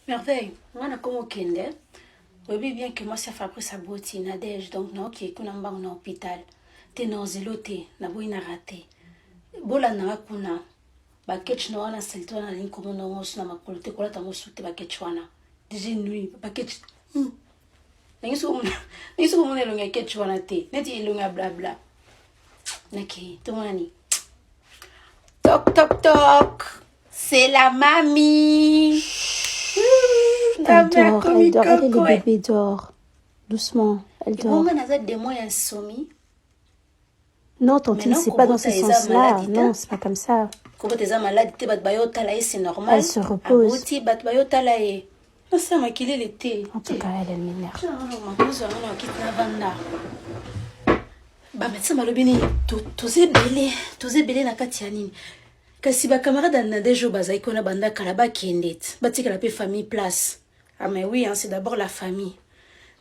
Merveille, moi, je comme au Kende. Oui, bien que moi, ça fait après sa beauté, Nadège, donc non, qui est qu'on a un hôpital. T'es non zéloté, n'a pas une raté. Bola n'a pas qu'on a. Ba ketch na wana selto na link comme na ngos na makolo te kola tango sute ba ketch wana. Déjà nuit, ba ketch. Nangiso mo na longa ketch wana te. Neti longa bla bla. Naki, to mani. Toc toc toc. C'est la mamie. Elle dort, elle dort. Elle et le bébé dort. Doucement, elle dort. Non, Tantine, c'est pas dans ce sens-là. Non, c'est pas comme ça. Elle se repose. En tout cas, elle m'énerve. Kasi ba camarade na dejo bazai kona banda kala ba kendet batikala pe famille place. Ah mais oui hein, c'est d'abord la famille.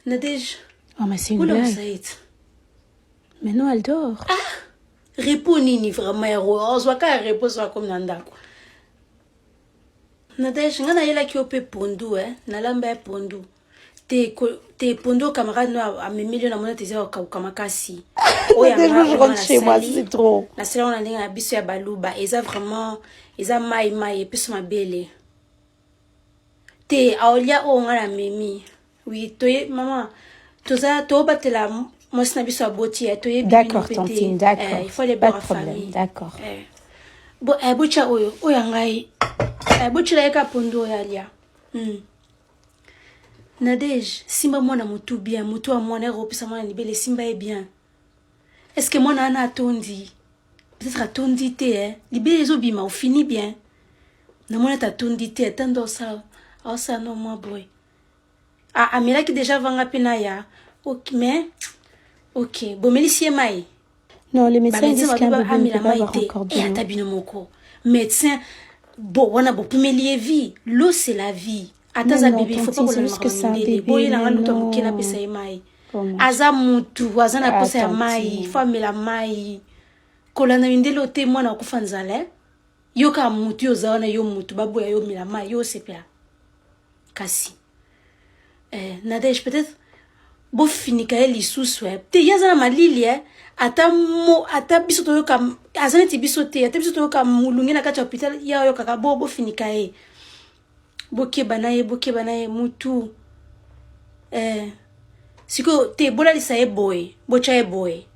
Nadej. Oh mais c'est une blague. Mais non, elle dort. Ah, repos nini vraiment héros. Ozwa ka repos wa comme nandako. Nadej ngana yela ki ope pondu na lamba pondu. Te pondo camarade no a memilio na mona tezia kamakasi. Je rentre chez moi, c'est trop. La sala on a ndinga biso ya baluba, eza vraiment eza mai et puis ma belle. Te aolia o ngala memi. Oui, toye maman. Toza to batela moi na biso aboti ya toye bibi. D'accord, Tantine, d'accord. Il faut les pas bonnes de problème, familles. d'accord. Bon, bocha oyo ngai. Bocha la ka pondo ya lia. Nadej, simba mwana mutu bien, mutu a mwana ropisa mwana ni belle simba est bien. Est-ce que mwana ana atondi? Peut-être atondi te libé les obima, on finit bien. Na mwana ta atondi te, tando ça. Oh ça non moi boy. Ah, Amela qui déjà vanga penaya. OK, mais OK, bon melisie mai. Non, les médecins disent qu'un bébé ne peut pas avoir encore de l'eau. Tabino moko. Médecin bon, wana bo pumelie vie. L'eau c'est la vie. Ataza bébé, il faut pas c'est juste que c'est un bébé. Aza mutu, azana posa ya mai, famela mai. Kolana indelo te mwana kufanzale. Yo ka mutu yo zawana yo mutu babu ya yo mila mai yo sepela. Kasi. Nadej peut-être bo finika eli suswe. Te yazana malili ata biso to yo ka azana ti biso te, ata biso to yo ka mulungi na kati ya hôpital ya yo kaka bo finika Boke banaye mutu. Siko te bola lisa boy, bocha boy.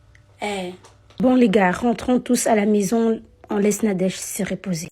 Bon les gars, rentrons tous à la maison, on laisse Nadège se reposer.